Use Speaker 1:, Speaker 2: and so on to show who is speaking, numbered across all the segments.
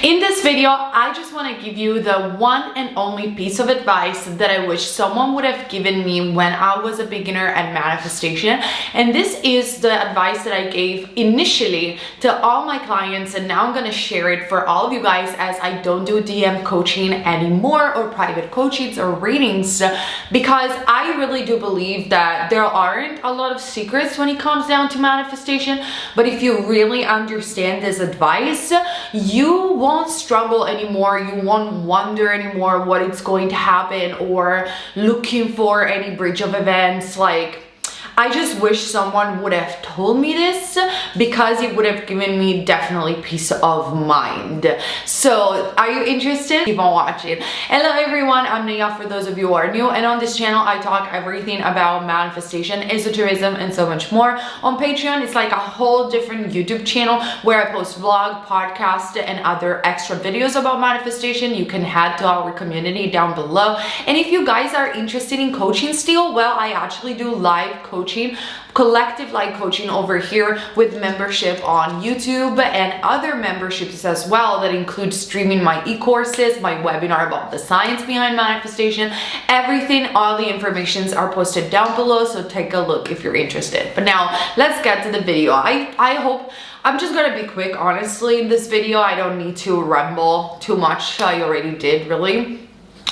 Speaker 1: In this video, I just want to give you the one and only piece of advice that I wish someone would have given me when I was a beginner at manifestation. And this is the advice that I gave initially to all my clients, and now I'm going to share it for all of you guys, as I don't do DM coaching anymore or private coachings or readings, because I really do believe that there aren't a lot of secrets when it comes down to manifestation. But if you really understand this advice, you won't struggle anymore. You won't wonder anymore what is going to happen or looking for any bridge of events. Like, I just wish someone would have told me this, because it would have given me definitely peace of mind. So are you interested? Keep on watching. Hello everyone, I'm Nia, for those of you who are new, and on this channel I talk everything about manifestation, esotericism, and so much more. On Patreon, it's like a whole different YouTube channel where I post vlog, podcast, and other extra videos about manifestation. You can head to our community down below. And if you guys are interested in coaching still, well, I actually do live coaching, collective live coaching over here with membership on YouTube and other memberships as well, that include streaming my e-courses, my webinar about the science behind manifestation, everything. All the informations are posted down below, so take a look if you're interested. But now let's get to the video. I hope I'm just gonna be quick, honestly, in this video. I don't need to ramble too much. I already did, really.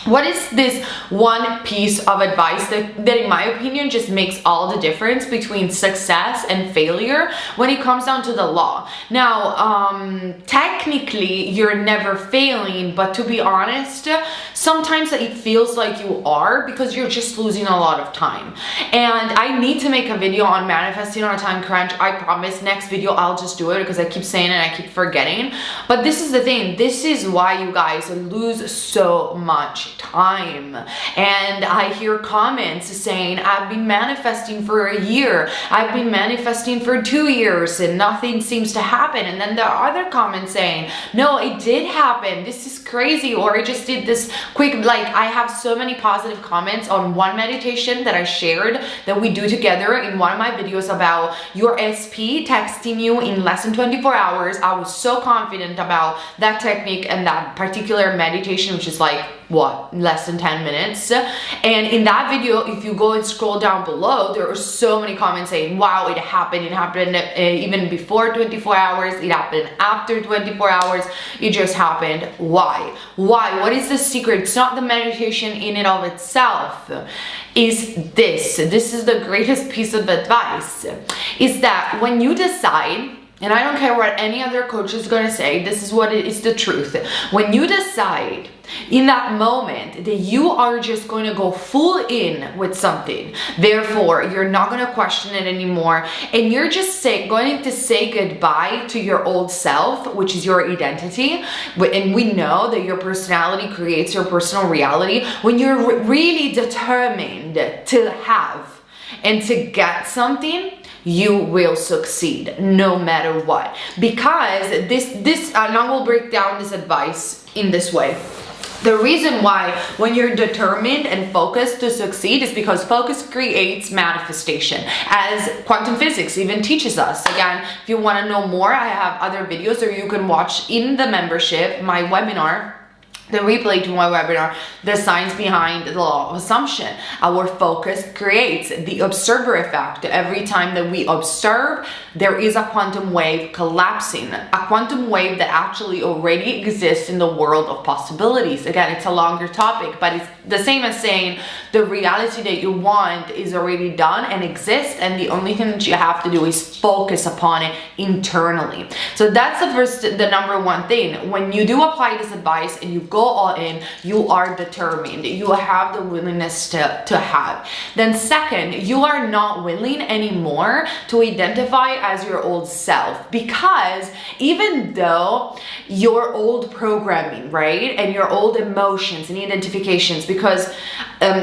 Speaker 1: What is this one piece of advice that in my opinion just makes all the difference between success and failure when it comes down to the law? Now, technically you're never failing, but to be honest, sometimes it feels like you are, because you're just losing a lot of time. And I need to make a video on manifesting on a time crunch. I promise next video I'll just do it, because I keep saying it and I keep forgetting. But this is the thing, this is why you guys lose so much time. And I hear comments saying, I've been manifesting for a year, I've been manifesting for 2 years, and nothing seems to happen. And then there are other comments saying, no, it did happen, this is crazy, or I just did this quick. Like, I have so many positive comments on one meditation that I shared that we do together in one of my videos about your SP texting you in less than 24 hours. I was so confident about that technique and that particular meditation, which is like, what, less than 10 minutes. And in that video, if you go and scroll down below, there are so many comments saying, wow, it happened even before 24 hours, it happened after 24 hours, it just happened. Why? What is the secret? It's not the meditation in and of itself. Is this is the greatest piece of advice, is that when you decide, and I don't care what any other coach is gonna say, this is what it is, the truth. When you decide in that moment that you are just going to go full in with something, therefore you're not going to question it anymore, and you're just going to say goodbye to your old self, which is your identity. And we know that your personality creates your personal reality. When you're really determined to have and to get something, you will succeed no matter what. Because and I will break down this advice in this way. The reason why when you're determined and focused to succeed is because focus creates manifestation, as quantum physics even teaches us. Again, if you want to know more, I have other videos, or you can watch in the membership my webinar, the replay to my webinar, the science behind the law of assumption. Our focus creates the observer effect. Every time that we observe, there is a quantum wave collapsing, a quantum wave that actually already exists in the world of possibilities. Again, it's a longer topic, but it's the same as saying the reality that you want is already done and exists, and the only thing that you have to do is focus upon it internally. So that's the number one thing. When you do apply this advice and you go all in, you are determined, you have the willingness to have. Then second, you are not willing anymore to identify as your old self, because even though your old programming, right, and your old emotions and identifications, because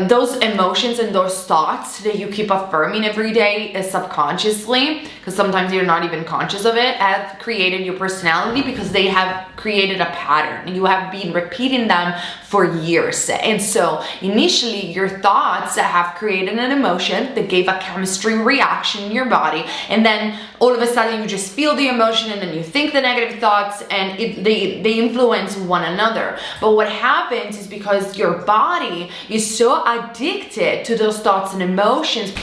Speaker 1: those emotions and those thoughts that you keep affirming every day subconsciously, because sometimes you're not even conscious of it, have created your personality, because they have created a pattern. You have been repeating repeating them for years. And so initially your thoughts have created an emotion that gave a chemistry reaction in your body, and then all of a sudden you just feel the emotion, and then you think the negative thoughts, and they influence one another. But what happens is, because your body is so addicted to those thoughts and emotions,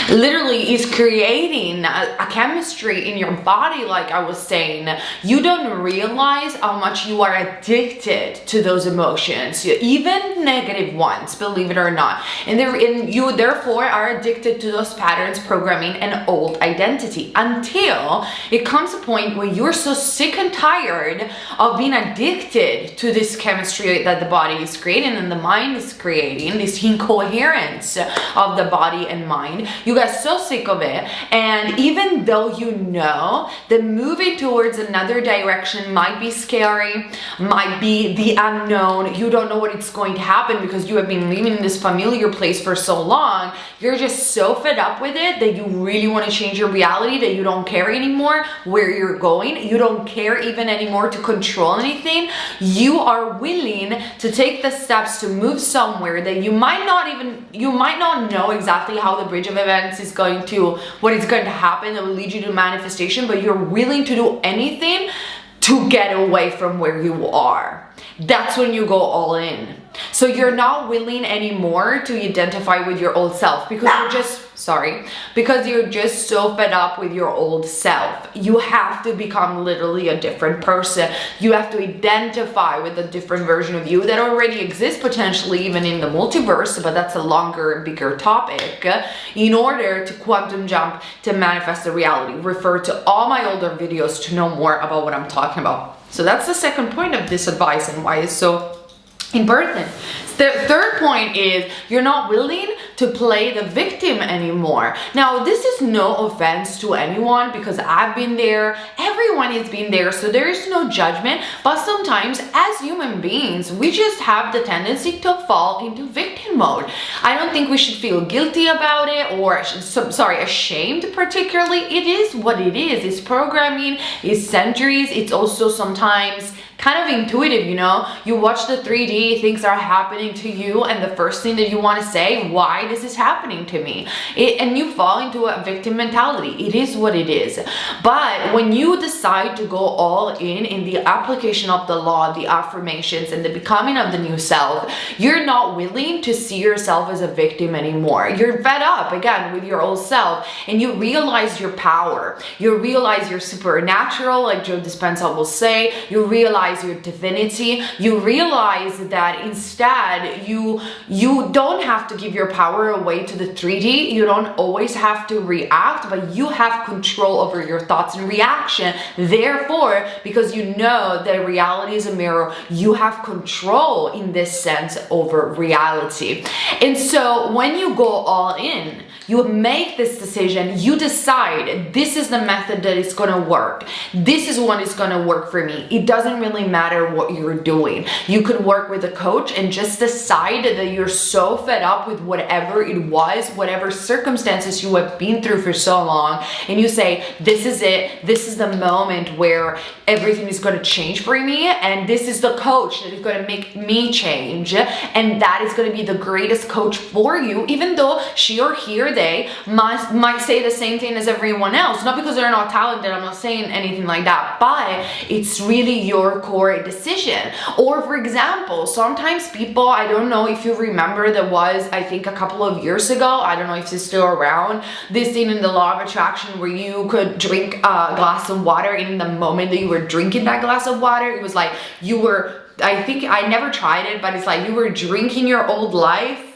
Speaker 1: literally is creating a chemistry in your body, like I was saying, you don't realize how much you are addicted to those emotions, even negative ones, believe it or not. And you therefore are addicted to those patterns, programming, and old identity, until it comes a point where you're so sick and tired of being addicted to this chemistry that the body is creating and the mind is creating, this incoherence of the body and mind. You get so sick of it, and even though you know that moving towards another direction might be scary, might be the unknown, you don't know what it's going to happen because you have been living in this familiar place for so long, you're just so fed up with it that you really want to change your reality, that you don't care anymore where you're going, you don't care even anymore to control anything. You are willing to take the steps to move somewhere that you might not know exactly how the bridge of events is going to, what is going to happen that will lead you to manifestation, but you're willing to do anything to get away from where you are. That's when you go all in. So you're not willing anymore to identify with your old self because you're just so fed up with your old self. You have to become literally a different person. You have to identify with a different version of you that already exists, potentially even in the multiverse, but that's a longer and bigger topic, in order to quantum jump to manifest the reality. Refer to all my older videos to know more about what I'm talking about. So that's the second point of this advice and why it's so important. The third point is you're not willing to play the victim anymore. Now, this is no offense to anyone because I've been there, everyone has been there, so there is no judgment, but sometimes as human beings, we just have the tendency to fall into victim mode. I don't think we should feel guilty about it or, ashamed particularly. It is what it is. It's programming, it's centuries, it's also sometimes kind of intuitive, you know? You watch the 3D, things are happening to you, and the first thing that you want to say, why this is happening to me? And you fall into a victim mentality. It is what it is. But when you decide to go all in the application of the law, the affirmations, and the becoming of the new self, you're not willing to see yourself as a victim anymore. You're fed up, again, with your old self, and you realize your power. You realize you're supernatural, like Joe Dispenza will say. You realize your divinity. You realize that instead you don't have to give your power away to the 3D. You don't always have to react, but you have control over your thoughts and reaction. Therefore, because you know that reality is a mirror, you have control in this sense over reality. And so when you go all in, you make this decision, you decide this is the method that is going to work. This is what is going to work for me. It doesn't really matter what you're doing. You could work with a coach and just decide that you're so fed up with whatever it was, whatever circumstances you have been through for so long, and you say, this is it. This is the moment where everything is going to change for me, and this is the coach that is going to make me change, and that is going to be the greatest coach for you, even though she or he or they might say the same thing as everyone else, not because they're not talented, I'm not saying anything like that, but it's really your core decision. Or for example, sometimes people, I don't know if you remember, there was, I think a couple of years ago, I don't know if it's still around, this thing in the law of attraction where you could drink a glass of water, and in the moment that you were drinking that glass of water, it was like you were, I think, I never tried it, but it's like you were drinking your old life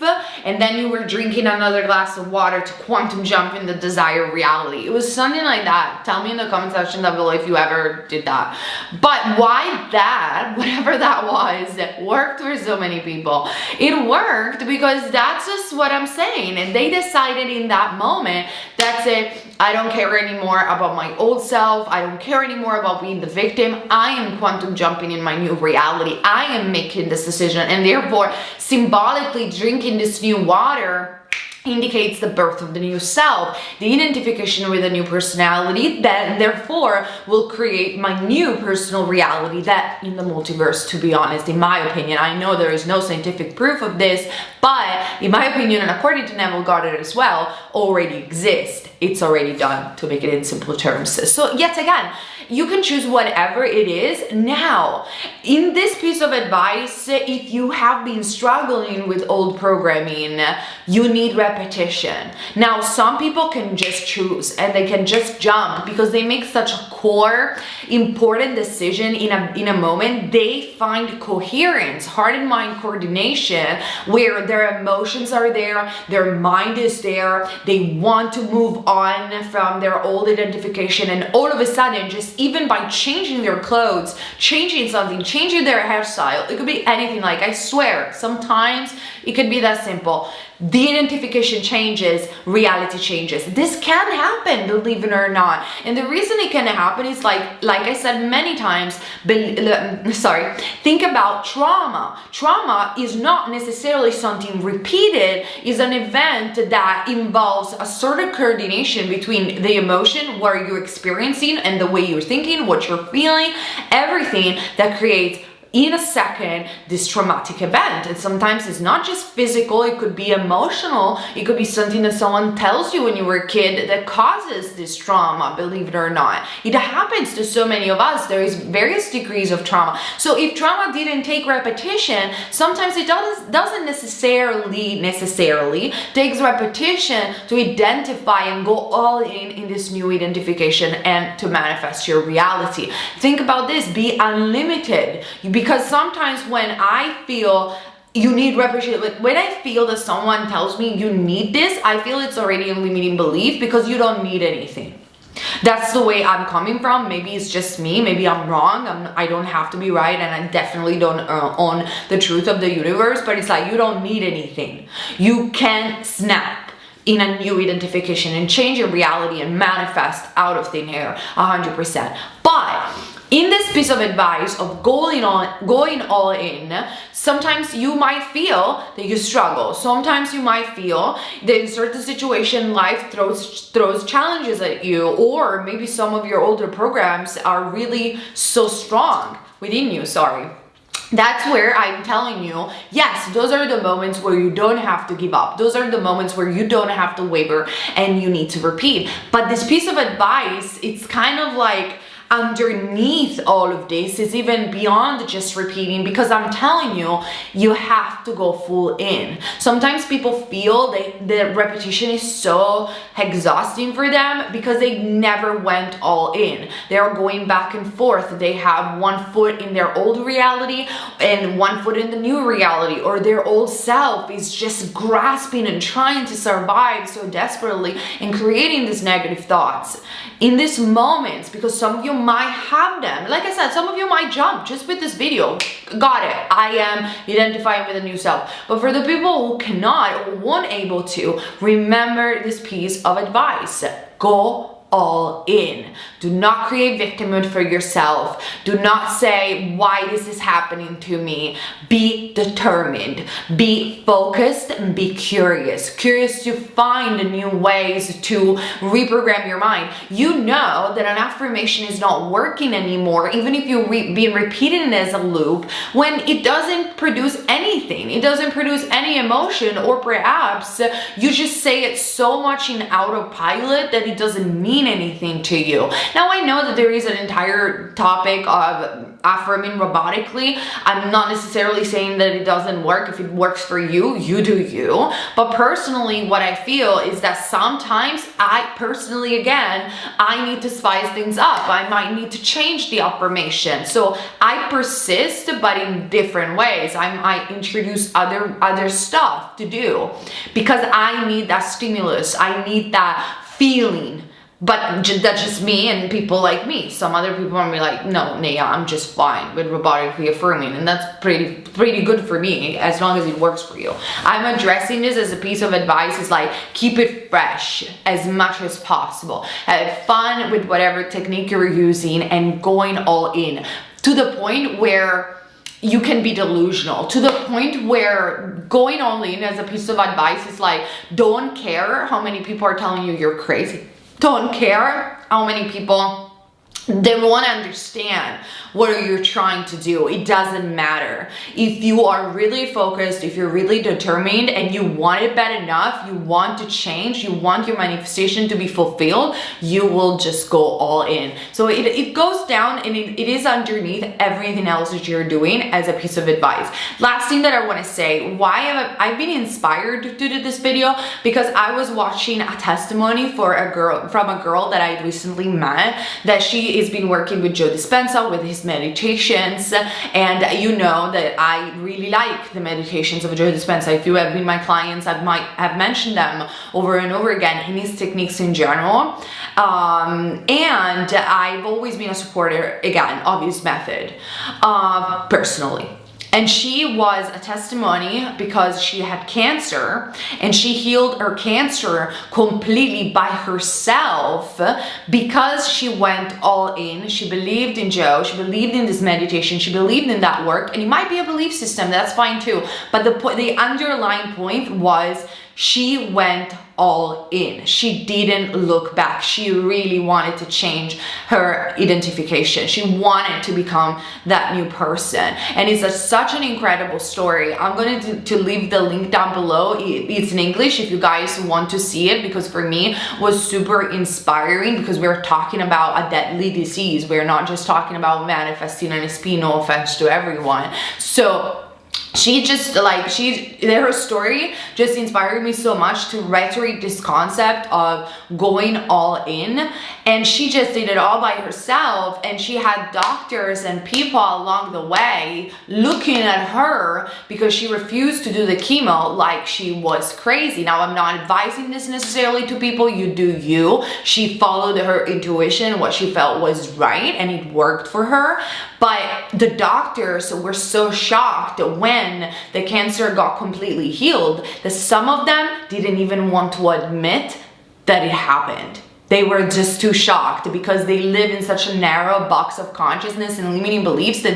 Speaker 1: and then you were drinking another glass of water to quantum jump in the desired reality. It was something like that. Tell me in the comment section down below if you ever did that. But why that, whatever that was, worked for so many people. It worked because that's just what I'm saying. And they decided in that moment, that's it. I don't care anymore about my old self. I don't care anymore about being the victim. I am quantum jumping in my new reality. I am making this decision, and therefore symbolically drinking this new water indicates the birth of the new self, the identification with a new personality that therefore will create my new personal reality that in the multiverse, to be honest, in my opinion, I know there is no scientific proof of this, but in my opinion, and according to Neville Goddard as well, already exists. It's already done, to make it in simple terms. So yet again, you can choose whatever it is. Now, in this piece of advice, if you have been struggling with old programming, you need repetition. Now, some people can just choose and they can just jump because they make such a core, important decision in a moment. They find coherence, heart and mind coordination, where their emotions are there, their mind is there, they want to move on from their old identification, and all of a sudden, just even by changing their clothes, changing something, changing their hairstyle, it could be anything. Like, I swear, sometimes it could be that simple. The identification changes, reality changes. This can happen, believe it or not. And the reason it can happen is like I said many times, think about trauma. Trauma is not necessarily something repeated, it's an event that involves a sort of coordination between the emotion, what you're experiencing, and the way you're thinking, what you're feeling, everything that creates in a second this traumatic event. And sometimes it's not just physical, it could be emotional, it could be something that someone tells you when you were a kid that causes this trauma, believe it or not. It happens to so many of us. There is various degrees of trauma. So if trauma didn't take repetition, sometimes it doesn't necessarily takes repetition to identify and go all in this new identification and to manifest your reality. Think about this, be unlimited. Because sometimes when I feel you need repetition, like when I feel that someone tells me you need this, I feel it's already a limiting belief because you don't need anything. That's the way I'm coming from. Maybe it's just me, maybe I'm wrong, I don't have to be right, and I definitely don't own the truth of the universe, but it's like you don't need anything. You can snap in a new identification and change your reality and manifest out of thin air 100%. But in this piece of advice of going all in, sometimes you might feel that you struggle. Sometimes you might feel that in certain situation life throws challenges at you, or maybe some of your older programs are really so strong within you, That's where I'm telling you, yes, those are the moments where you don't have to give up. Those are the moments where you don't have to waver and you need to repeat. But this piece of advice, it's kind of like underneath all of this, is even beyond just repeating, because I'm telling you, you have to go full in. Sometimes people feel the repetition is so exhausting for them because they never went all in. They're going back and forth. They have one foot in their old reality and one foot in the new reality, or their old self is just grasping and trying to survive so desperately and creating these negative thoughts. In these moments, because some of you might have them, like I said, some of you might jump just with this video, got it, I am identifying with a new self. But for the people who cannot or won't able to, remember this piece of advice: go all in. Do not create victimhood for yourself. Do not say, why this is happening to me. Be determined, be focused, and be curious. Curious to find new ways to reprogram your mind. You know that an affirmation is not working anymore, even if you've been repeating it as a loop, when it doesn't produce anything. It doesn't produce any emotion, or perhaps you just say it so much in autopilot that it doesn't mean anything to you. Now, I know that there is an entire topic of affirming robotically. I'm not necessarily saying that it doesn't work. If it works for you, you do you. But personally, what I feel is that sometimes I need to spice things up. I might need to change the affirmation. So I persist, but in different ways. I might introduce other stuff to do because I need that stimulus. I need that feeling. But that's just me and people like me. Some other people are like, no, Naya, I'm just fine with robotically affirming, and that's pretty good for me as long as it works for you. I'm addressing this as a piece of advice. Is like, keep it fresh as much as possible. Have fun with whatever technique you're using and going all in to the point where you can be delusional to the point where going all in as a piece of advice is like, don't care how many people are telling you you're crazy. Don't care how many people, they want to understand what you're trying to do. It doesn't matter. If you are really focused, if you're really determined and you want it bad enough, you want to change, you want your manifestation to be fulfilled, you will just go all in. So it goes down, and it is underneath everything else that you're doing as a piece of advice. Last thing that I want to say, I've been inspired to do this video because I was watching a testimony from a girl that I recently met, that she has been working with Joe Dispenza with his meditations, and you know that I really like the meditations of Joe Dispenza. If you have been my clients, I might have mentioned them over and over again, and his techniques in general. And I've always been a supporter, again, of his method, personally. And she was a testimony because she had cancer, and she healed her cancer completely by herself because she went all in. She believed in Joe, she believed in this meditation, she believed in that work, and it might be a belief system, that's fine too. But the underlying point was she went all in. She didn't look back. She really wanted to change her identification. She wanted to become that new person. And it's such an incredible story. I'm going to leave the link down below. It's in English if you guys want to see it, because for me it was super inspiring, because we're talking about a deadly disease. We're not just talking about manifesting an SP, no offense to everyone. So she just her story just inspired me so much to reiterate this concept of going all in. And she just did it all by herself, and she had doctors and people along the way looking at her because she refused to do the chemo like she was crazy. Now, I'm not advising this necessarily to people. You do you. She followed her intuition, what she felt was right, and it worked for her. But the doctors were so shocked when the cancer got completely healed that some of them didn't even want to admit that it happened. They were just too shocked because they live in such a narrow box of consciousness and limiting beliefs that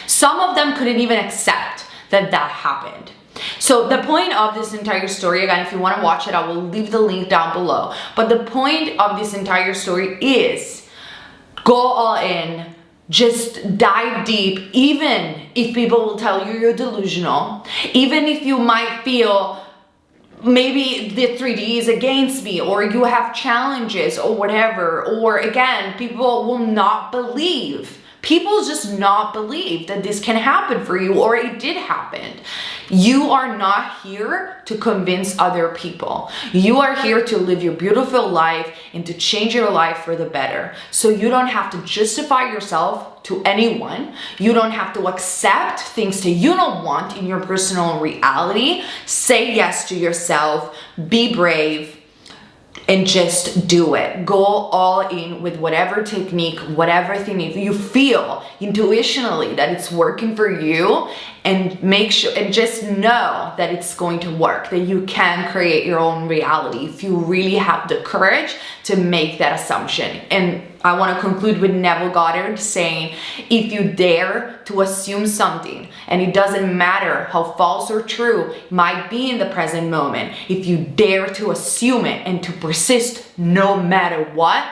Speaker 1: some of them couldn't even accept that that happened. So the point of this entire story, again, if you want to watch it, I will leave the link down below. But the point of this entire story is go all in. Just dive deep, even if people will tell you you're delusional, even if you might feel maybe the 3D is against me, or you have challenges or whatever, or again, people will not believe. People just not believe that this can happen for you, or it did happen. You are not here to convince other people. You are here to live your beautiful life and to change your life for the better. So you don't have to justify yourself to anyone. You don't have to accept things that you don't want in your personal reality. Say yes to yourself, be brave, and just do it. Go all in with whatever technique, whatever thing you feel intuitionally that it's working for you, and make sure and just know that it's going to work, that you can create your own reality if you really have the courage to make that assumption. And I want to conclude with Neville Goddard saying, if you dare to assume something, and it doesn't matter how false or true it might be in the present moment, if you dare to assume it and to persist no matter what,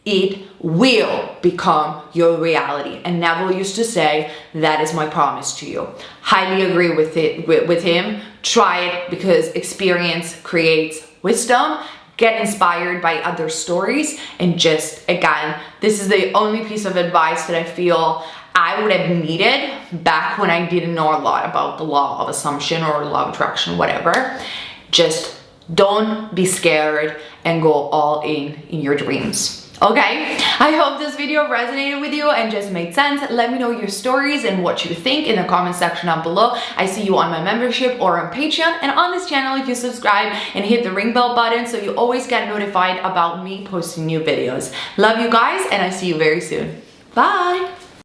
Speaker 1: it will become your reality. And Neville used to say, that is my promise to you. Highly agree with him. Try it, because experience creates wisdom. Get inspired by other stories, and just, again, this is the only piece of advice that I feel I would have needed back when I didn't know a lot about the law of assumption or law of attraction, whatever. Just don't be scared and go all in your dreams. Okay, I hope this video resonated with you and just made sense. Let me know your stories and what you think in the comment section down below. I see you on my membership or on Patreon, and on this channel if you subscribe and hit the ring bell button so you always get notified about me posting new videos. Love you guys, and I see you very soon. Bye!